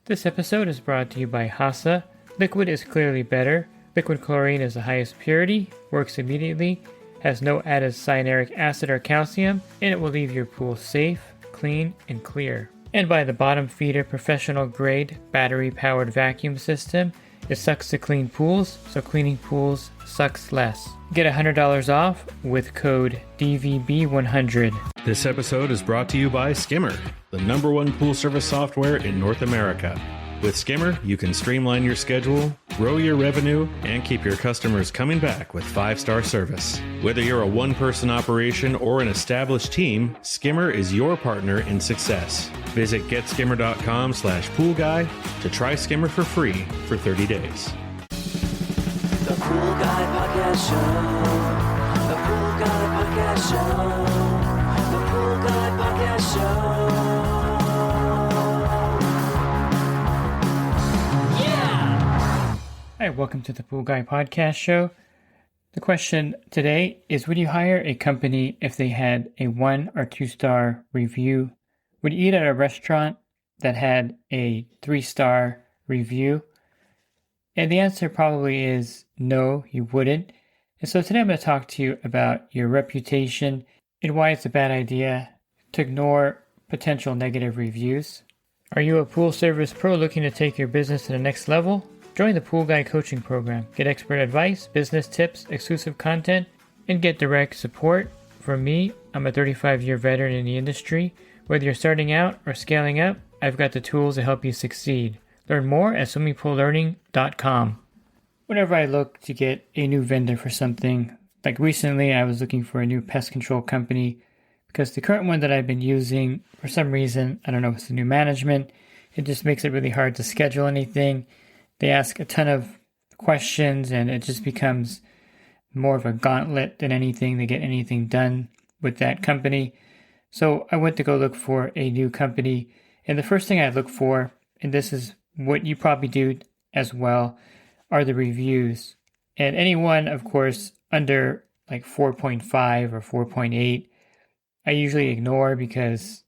This episode is brought to you by Hasa. Liquid is clearly better. Liquid chlorine is the highest purity, works immediately, has no added cyanuric acid or calcium, and it will leave your pool safe, clean, and clear. And by the Bottom Feeder professional grade battery powered vacuum system. It sucks to clean pools, so cleaning pools sucks less. Get $100 off with code DVB100. This episode is brought to you by Skimmer, the #1 pool service software in North America. With Skimmer, you can streamline your schedule, grow your revenue, and keep your customers coming back with 5-star service. Whether you're a one-person operation or an established team, Skimmer is your partner in success. Visit getskimmer.com/poolguy to try Skimmer for free for 30 days. The Pool Guy Podcast Show. The Pool Guy Podcast Show. The Pool Guy Podcast Show. Hi, welcome to the Pool Guy Podcast Show. The question today is, would you hire a company if they had a 1 or 2-star review? Would you eat at a restaurant that had a 3-star review? And the answer probably is no, you wouldn't. And so today I'm going to talk to you about your reputation and why it's a bad idea to ignore potential negative reviews. Are you a pool service pro looking to take your business to the next level? Join the Pool Guy Coaching Program. Get expert advice, business tips, exclusive content, and get direct support from me. I'm a 35-year veteran in the industry. Whether you're starting out or scaling up, I've got the tools to help you succeed. Learn more at swimmingpoollearning.com. Whenever I look to get a new vendor for something, like recently I was looking for a new pest control company because the current one that I've been using, for some reason, I don't know if it's the new management, it just makes it really hard to schedule anything. They ask a ton of questions and it just becomes more of a gauntlet than anything to get anything done with that company. So I went to go look for a new company, and the first thing I look for, and this is what you probably do as well, are the reviews. And anyone, of course, under like 4.5 or 4.8, I usually ignore because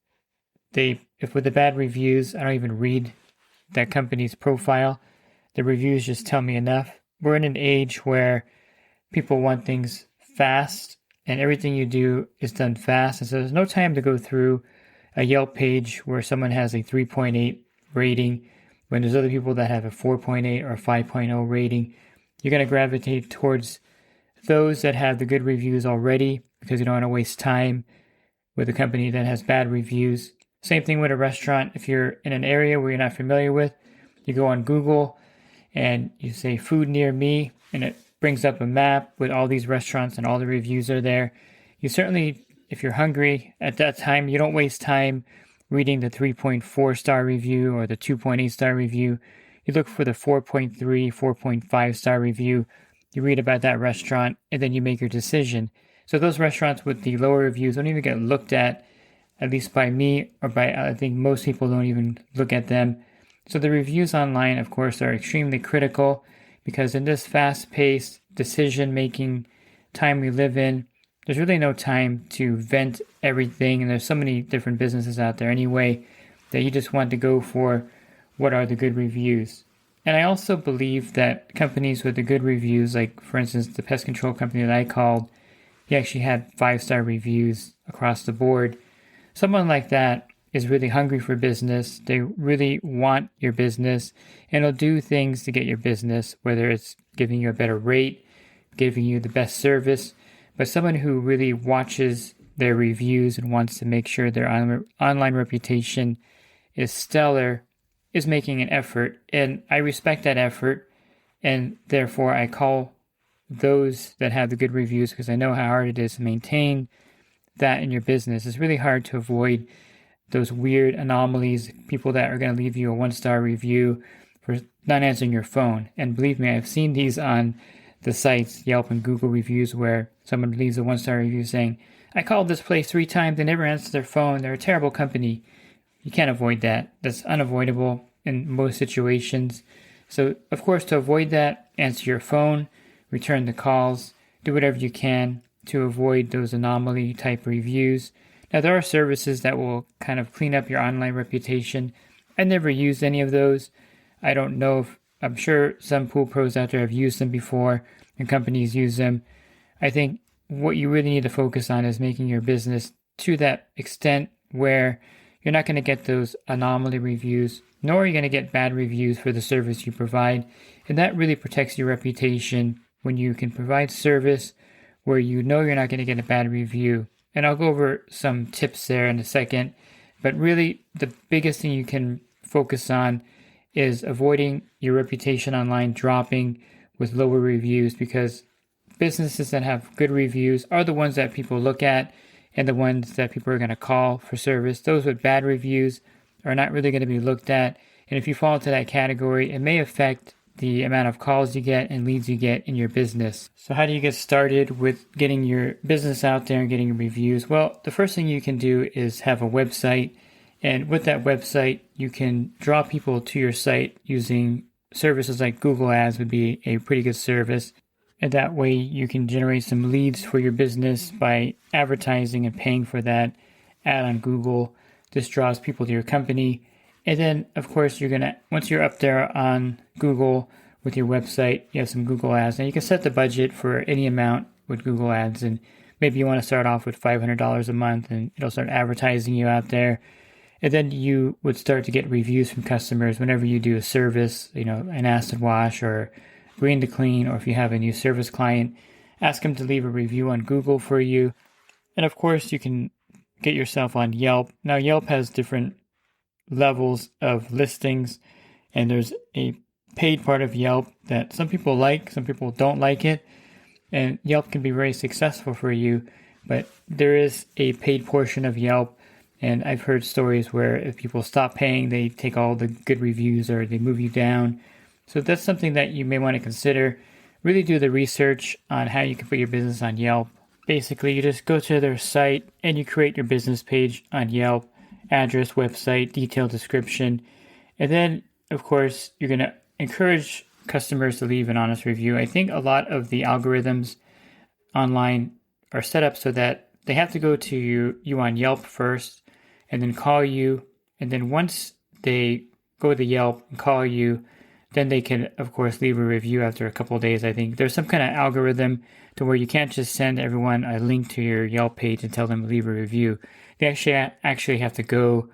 if with the bad reviews, I don't even read that company's profile. The reviews just tell me enough. We're in an age where people want things fast and everything you do is done fast. And so there's no time to go through a Yelp page where someone has a 3.8 rating when there's other people that have a 4.8 or 5.0 rating. You're going to gravitate towards those that have the good reviews already because you don't want to waste time with a company that has bad reviews. Same thing with a restaurant. If you're in an area where you're not familiar with, you go on Google and you say food near me, and it brings up a map with all these restaurants and all the reviews are there. You certainly, if you're hungry at that time, you don't waste time reading the 3.4 star review or the 2.8 star review. You look for the 4.3, 4.5 star review. You read about that restaurant and then you make your decision. So those restaurants with the lower reviews don't even get looked at least by me or by, I think most people don't even look at them. So the reviews online, of course, are extremely critical because in this fast-paced decision-making time we live in, there's really no time to vent everything. And there's so many different businesses out there anyway that you just want to go for what are the good reviews. And I also believe that companies with the good reviews, like for instance, the pest control company that I called, he actually had 5-star reviews across the board. Someone like that is really hungry for business. They really want your business and will do things to get your business, whether it's giving you a better rate, giving you the best service. But someone who really watches their reviews and wants to make sure their online reputation is stellar is making an effort. And I respect that effort. And therefore, I call those that have the good reviews because I know how hard it is to maintain that in your business. It's really hard to avoid those weird anomalies, people that are going to leave you a 1-star review for not answering your phone. And believe me, I've seen these on the sites, Yelp and Google reviews, where someone leaves a 1-star review saying, I called this place 3 times, they never answer their phone, they're a terrible company. You can't avoid that. That's unavoidable in most situations. So, of course, to avoid that, answer your phone, return the calls, do whatever you can to avoid those anomaly type reviews. Now, there are services that will kind of clean up your online reputation I never used any of those. I don't know if, I'm sure some pool pros out there have used them before and companies use them. I think what you really need to focus on is making your business to that extent where you're not going to get those anomaly reviews, nor are you going to get bad reviews for the service you provide. And that really protects your reputation when you can provide service where you know you're not going to get a bad review. And I'll go over some tips there in a second. But really, the biggest thing you can focus on is avoiding your reputation online dropping with lower reviews, because businesses that have good reviews are the ones that people look at and the ones that people are going to call for service. Those with bad reviews are not really going to be looked at. And if you fall into that category, it may affect the amount of calls you get and leads you get in your business. So how do you get started with getting your business out there and getting reviews? Well, the first thing you can do is have a website. And with that website, you can draw people to your site using services like Google Ads would be a pretty good service. And that way you can generate some leads for your business by advertising and paying for that ad on Google. This draws people to your company. And then, of course, once you're up there on Google with your website, you have some Google Ads. Now you can set the budget for any amount with Google Ads. And maybe you want to start off with $500 a month and it'll start advertising you out there. And then you would start to get reviews from customers whenever you do a service, an acid wash or green to clean, or if you have a new service client, ask them to leave a review on Google for you. And of course, you can get yourself on Yelp. Now, Yelp has different levels of listings, and there's a paid part of Yelp that some people like, some people don't like it. And Yelp can be very successful for you, but there is a paid portion of Yelp. And I've heard stories where if people stop paying, they take all the good reviews or they move you down. So that's something that you may want to consider. Really do the research on how you can put your business on Yelp. Basically, you just go to their site and you create your business page on Yelp, address, website, detailed description. And then, of course, you're going to encourage customers to leave an honest review. I think a lot of the algorithms online are set up so that they have to go to you on Yelp first and then call you. And then once they go to Yelp and call you, then they can, of course, leave a review after a couple of days. I think there's some kind of algorithm to where you can't just send everyone a link to your Yelp page and tell them to leave a review. They actually have to go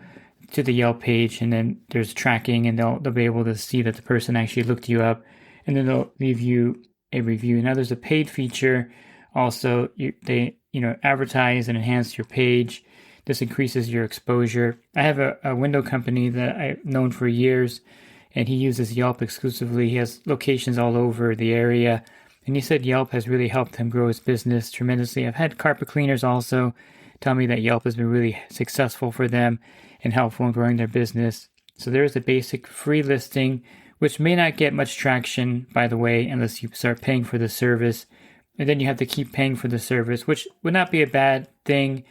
to the Yelp page, and then there's tracking, and they'll be able to see that the person actually looked you up, and then they'll leave you a review. Now, there's a paid feature also. They advertise and enhance your page. This increases your exposure. I have a window company that I've known for years, and he uses Yelp exclusively. He has locations all over the area, and he said Yelp has really helped him grow his business tremendously. I've had carpet cleaners also tell me that Yelp has been really successful for them and helpful in growing their business. So there's a basic free listing, which may not get much traction, by the way, unless you start paying for the service. And then you have to keep paying for the service, which would not be a bad thing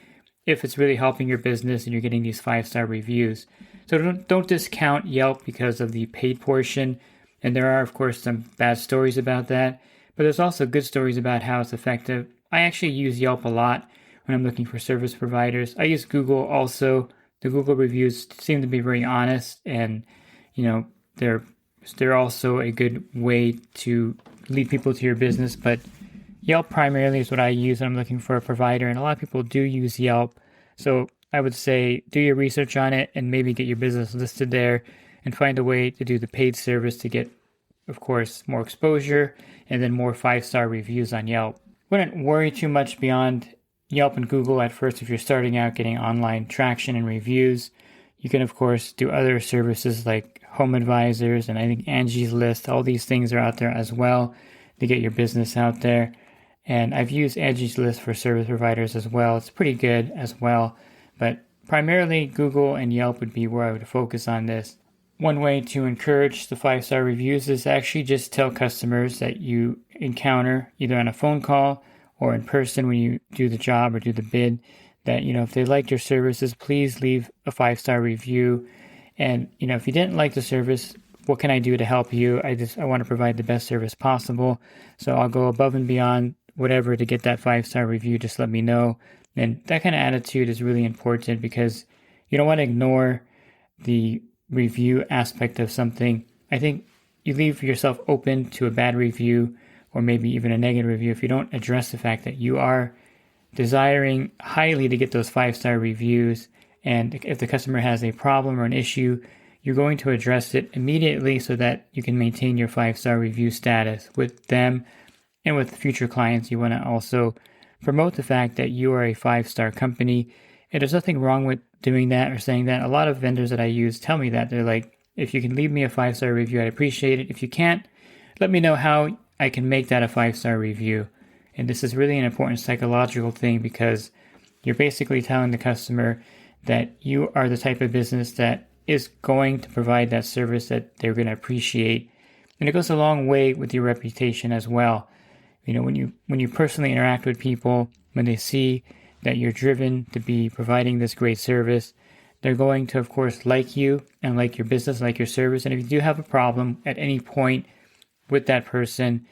if it's really helping your business and you're getting these 5-star reviews. So don't discount Yelp because of the paid portion. And there are, of course, some bad stories about that. But there's also good stories about how it's effective. I actually use Yelp a lot when I'm looking for service providers. I use Google also. The Google reviews seem to be very honest, and they're also a good way to lead people to your business. But Yelp primarily is what I use when I'm looking for a provider, and a lot of people do use Yelp. So I would say do your research on it and maybe get your business listed there and find a way to do the paid service to get, of course, more exposure and then more 5-star reviews on Yelp. Wouldn't worry too much beyond Yelp and Google at first if you're starting out getting online traction and reviews. You can, of course, do other services like Home Advisors, and I think Angie's List. All these things are out there as well to get your business out there. And I've used Angie's List for service providers as well. It's pretty good as well. But primarily Google and Yelp would be where I would focus on this. One way to encourage the 5-star reviews is actually just tell customers that you encounter either on a phone call or in person when you do the job or do the bid that, if they liked your services, please leave a 5-star review. And, if you didn't like the service, what can I do to help you? I want to provide the best service possible. So I'll go above and beyond whatever to get that 5-star review. Just let me know. And that kind of attitude is really important because you don't want to ignore the review aspect of something, I think you leave yourself open to a bad review or maybe even a negative review if you don't address the fact that you are desiring highly to get those 5-star reviews. And if the customer has a problem or an issue, you're going to address it immediately so that you can maintain your 5-star review status with them. And with future clients, you want to also promote the fact that you are a 5-star company. And there's nothing wrong with doing that or saying that. A lot of vendors that I use tell me that. They're like, if you can leave me a 5-star review, I'd appreciate it. If you can't, let me know how I can make that a 5-star review. And this is really an important psychological thing because you're basically telling the customer that you are the type of business that is going to provide that service that they're going to appreciate. And it goes a long way with your reputation as well. You know, when you personally interact with people, when they see that you're driven to be providing this great service, they're going to, of course, like you and like your business, like your service. And if you do have a problem at any point with that person,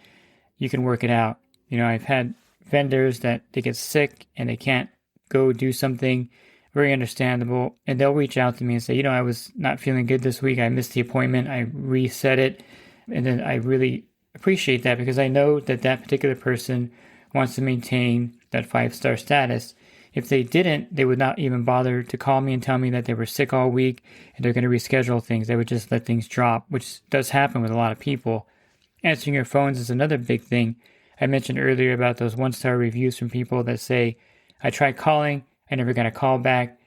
you can work it out. You know, I've had vendors that they get sick and they can't go do something, very understandable. And they'll reach out to me and say, you know, I was not feeling good this week. I missed the appointment. I reset it. And then I really appreciate that because I know that that particular person wants to maintain that 5-star status. If they didn't, they would not even bother to call me and tell me that they were sick all week and they're going to reschedule things. They would just let things drop, which does happen with a lot of people. Answering your phones is another big thing. I mentioned earlier about those 1-star reviews from people that say, I tried calling, I never got a call back.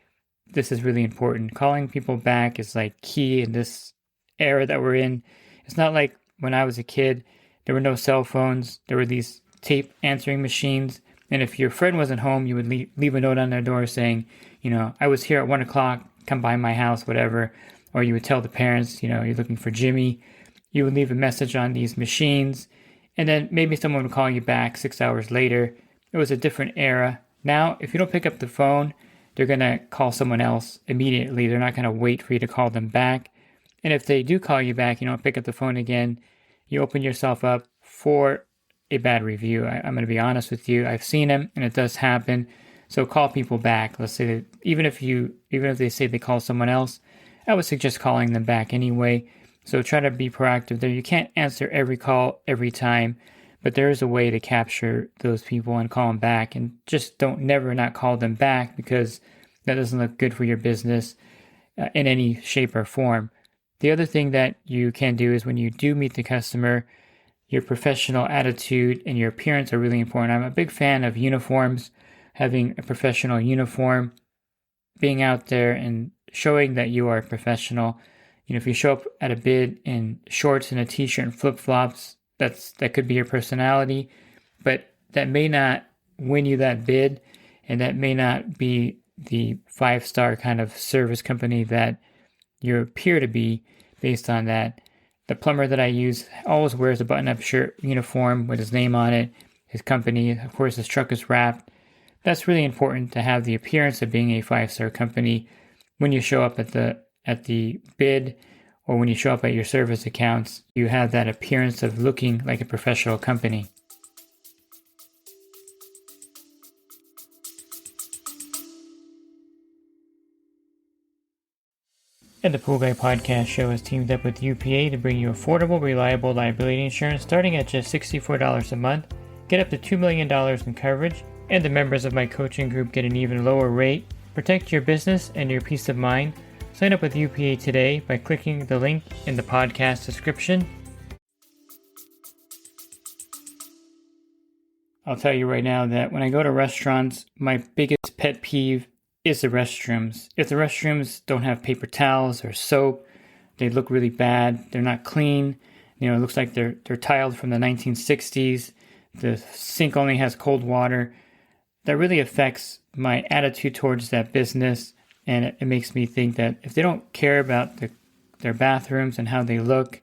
This is really important. Calling people back is like key in this era that we're in. It's not like when I was a kid, there were no cell phones. There were these tape answering machines. And if your friend wasn't home, you would leave a note on their door saying, you know, I was here at 1 o'clock, come by my house, whatever. Or you would tell the parents, you know, you're looking for Jimmy. You would leave a message on these machines. And then maybe someone would call you back 6 hours later. It was a different era. Now, if you don't pick up the phone, they're going to call someone else immediately. They're not going to wait for you to call them back. And if they do call you back, you don't pick up the phone again, you open yourself up for a bad review. I'm going to be honest with you. I've seen them, and it does happen. So call people back. Let's say that even if they say they call someone else, I would suggest calling them back anyway. So try to be proactive there. You can't answer every call every time, but there is a way to capture those people and call them back. And just don't never not call them back because that doesn't look good for your business in any shape or form. The other thing that you can do is when you do meet the customer, your professional attitude and your appearance are really important. I'm a big fan of uniforms, having a professional uniform, being out there and showing that you are a professional. You know, if you show up at a bid in shorts and a t-shirt and flip-flops, that could be your personality, but that may not win you that bid, and that may not be the 5-star kind of service company that you appear to be based on that. The plumber that I use always wears a button-up shirt uniform with his name on it, his company. Of course, his truck is wrapped. That's really important to have the appearance of being a 5-star company when you show up at the bid or when you show up at your service accounts. You have that appearance of looking like a professional company. And the Pool Guy Podcast Show has teamed up with UPA to bring you affordable, reliable liability insurance starting at just $64 a month. Get up to $2 million in coverage, and the members of my coaching group get an even lower rate. Protect your business and your peace of mind. Sign up with UPA today by clicking the link in the podcast description. I'll tell you right now that when I go to restaurants, my biggest pet peeve is the restrooms. If the restrooms don't have paper towels or soap, they look really bad. They're not clean. You know, it looks like they're tiled from the 1960s. The sink only has cold water. That really affects my attitude towards that business, and it makes me think that if they don't care about their bathrooms and how they look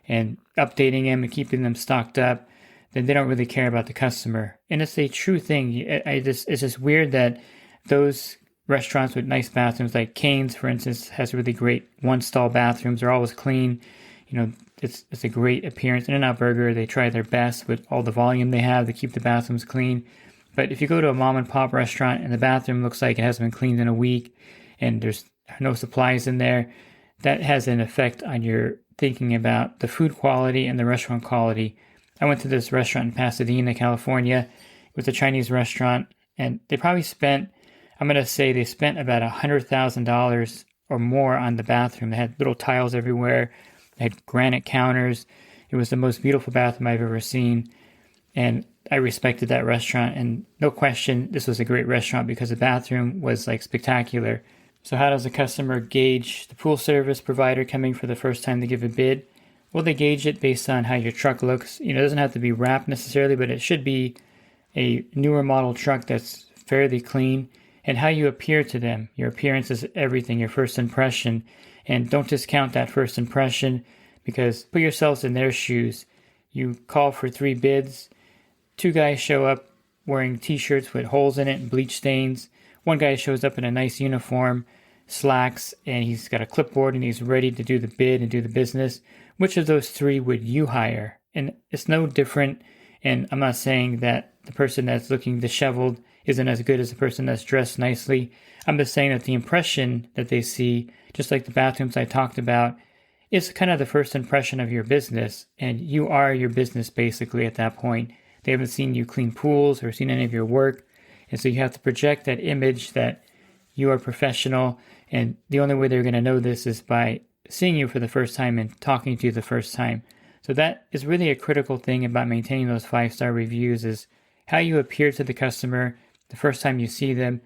and updating them and keeping them stocked up, then they don't really care about the customer. And it's a true thing. It's just weird that those restaurants with nice bathrooms, like Cane's, for instance, has really great one-stall bathrooms. They're always clean. You know, it's a great appearance. In-N-Out Burger, they try their best with all the volume they have to keep the bathrooms clean. But if you go to a mom-and-pop restaurant and the bathroom looks like it hasn't been cleaned in a week and there's no supplies in there, that has an effect on your thinking about the food quality and the restaurant quality. I went to this restaurant in Pasadena, California. It was a Chinese restaurant, and they probably spent, I'm going to say they spent about $100,000 or more on the bathroom. They had little tiles everywhere. They had granite counters. It was the most beautiful bathroom I've ever seen. And I respected that restaurant. And no question, this was a great restaurant because the bathroom was like spectacular. So how does a customer gauge the pool service provider coming for the first time to give a bid? Well, they gauge it based on how your truck looks. It doesn't have to be wrapped necessarily, but it should be a newer model truck that's fairly clean, and how you appear to them. Your appearance is everything, your first impression. And don't discount that first impression, because put yourselves in their shoes. You call for 3 bids. 2 guys show up wearing t-shirts with holes in it and bleach stains. 1 guy shows up in a nice uniform, slacks, and he's got a clipboard and he's ready to do the bid and do the business. Which of those 3 would you hire? And it's no different. And I'm not saying that the person that's looking disheveled isn't as good as the person that's dressed nicely. I'm just saying that the impression that they see, just like the bathrooms I talked about, is kind of the first impression of your business. And you are your business basically at that point. They haven't seen you clean pools or seen any of your work. And so you have to project that image that you are professional. And the only way they're going to know this is by seeing you for the first time and talking to you the first time. So that is really a critical thing about maintaining those 5-star reviews, is how you appear to the customer the first time you see them,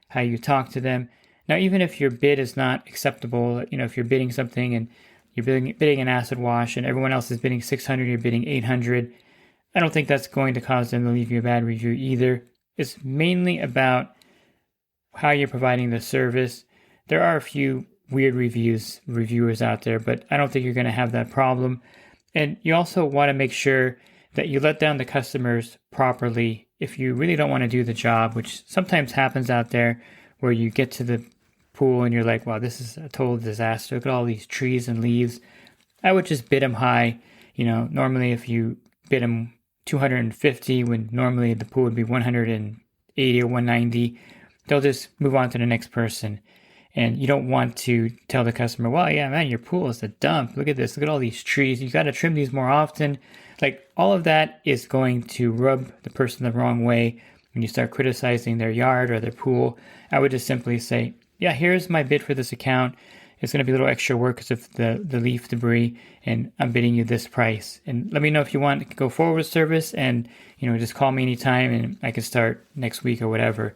how you talk to them. Now, even if your bid is not acceptable, if you're bidding something and you're bidding an acid wash and everyone else is bidding 600, you're bidding 800, I don't think that's going to cause them to leave you a bad review either. It's mainly about how you're providing the service. There are a few weird reviewers out there, but I don't think you're going to have that problem. And you also want to make sure that you let down the customers properly if you really don't want to do the job, which sometimes happens out there, where you get to the pool and you're like, wow, this is a total disaster. Look at all these trees and leaves. I would just bid them high. Normally if you bid them 250 when normally the pool would be 180 or 190, they'll just move on to the next person. And you don't want to tell the customer, well, yeah, man, your pool is a dump. Look at this. Look at all these trees. You got to trim these more often. Like, all of that is going to rub the person the wrong way when you start criticizing their yard or their pool. I would just simply say, yeah, here's my bid for this account. It's going to be a little extra work because of the leaf debris, and I'm bidding you this price. And let me know if you want to go forward with service, and just call me anytime and I can start next week or whatever.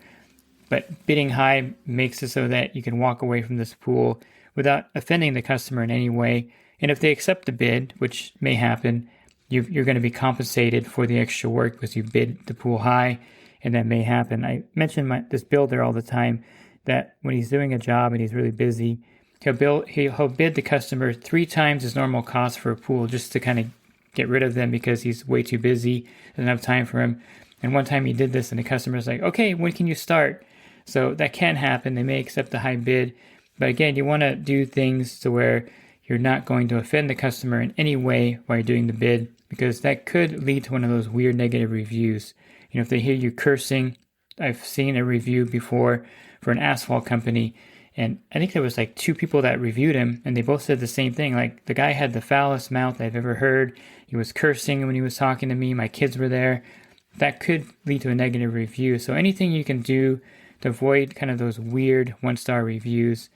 But bidding high makes it so that you can walk away from this pool without offending the customer in any way. And if they accept the bid, which may happen, you're going to be compensated for the extra work because you bid the pool high, and that may happen. I mention this builder all the time, that when he's doing a job and he's really busy, he'll bid the customer 3 times his normal cost for a pool just to kind of get rid of them because he's way too busy, doesn't have time for him. And one time he did this and the customer's like, okay, when can you start? So that can happen. They may accept the high bid. But again, you want to do things to where you're not going to offend the customer in any way while you're doing the bid, because that could lead to one of those weird negative reviews. If they hear you cursing, I've seen a review before for an asphalt company, and I think there was like 2 people that reviewed him, and they both said the same thing. Like, the guy had the foulest mouth I've ever heard. He was cursing when he was talking to me. My kids were there. That could lead to a negative review. So anything you can do to avoid kind of those weird 1-star reviews,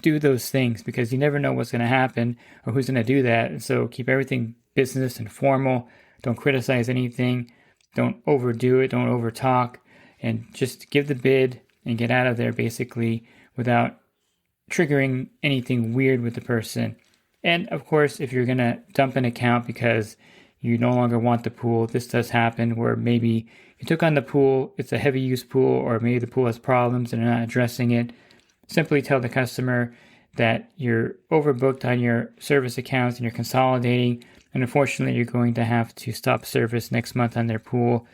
do those things, because you never know what's going to happen or who's going to do that. And so keep everything business and formal. Don't criticize anything. Don't overdo it. Don't overtalk. And just give the bid and get out of there basically without triggering anything weird with the person. And of course, if you're going to dump an account because you no longer want the pool, this does happen, where maybe you took on the pool, it's a heavy use pool, or maybe the pool has problems and they're not addressing it. Simply tell the customer that you're overbooked on your service accounts and you're consolidating, and unfortunately you're going to have to stop service next month on their pool.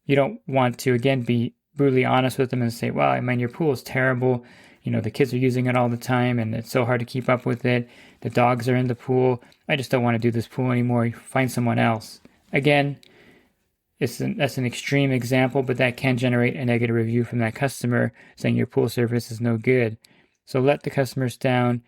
You don't want to, again, be brutally honest with them and say, well, I mean, your pool is terrible. The kids are using it all the time and it's so hard to keep up with it. The dogs are in the pool. I just don't want to do this pool anymore. Find someone else. Again, that's an extreme example, but that can generate a negative review from that customer saying your pool service is no good. So let the customers down,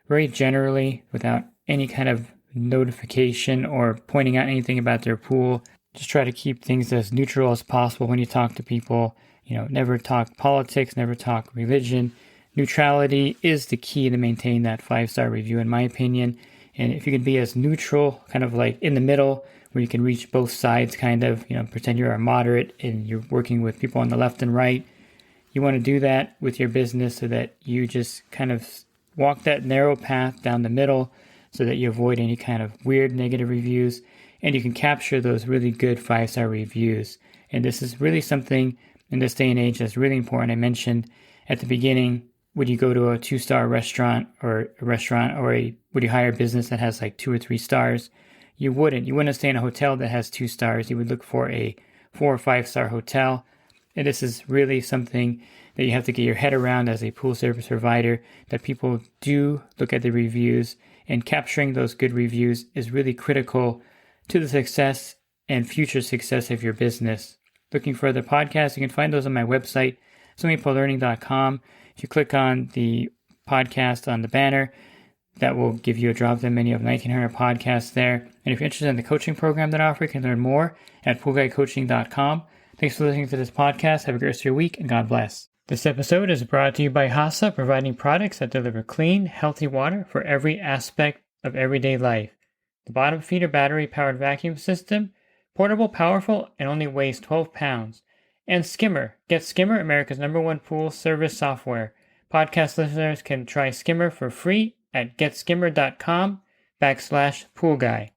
very generally without any kind of notification or pointing out anything about their pool. Just try to keep things as neutral as possible when you talk to people. Never talk politics, never talk religion. Neutrality is the key to maintain that 5-star review, in my opinion. And if you can be as neutral, kind of like in the middle, where you can reach both sides, kind of, pretend you're a moderate and you're working with people on the left and right. You want to do that with your business so that you just kind of walk that narrow path down the middle so that you avoid any kind of weird negative reviews and you can capture those really good 5-star reviews. And this is really something in this day and age that's really important. I mentioned at the beginning, would you go to a 2-star restaurant or would you hire a business that has like 2 or 3 stars? You wouldn't stay in a hotel that has 2 stars. You would look for a 4 or 5-star hotel. And this is really something that you have to get your head around as a pool service provider, that people do look at the reviews, and capturing those good reviews is really critical to the success and future success of your business. Looking for other podcasts, you can find those on my website, swimmingpoollearning.com. If you click on the podcast on the banner, that will give you a drop-down menu of 1,900 podcasts there. And if you're interested in the coaching program that I offer, you can learn more at poolguycoaching.com. Thanks for listening to this podcast. Have a great rest of your week, and God bless. This episode is brought to you by HASA, providing products that deliver clean, healthy water for every aspect of everyday life. The bottom feeder battery-powered vacuum system, portable, powerful, and only weighs 12 pounds. And Skimmer. Get Skimmer, America's #1 pool service software. Podcast listeners can try Skimmer for free at getskimmer.com/poolguy.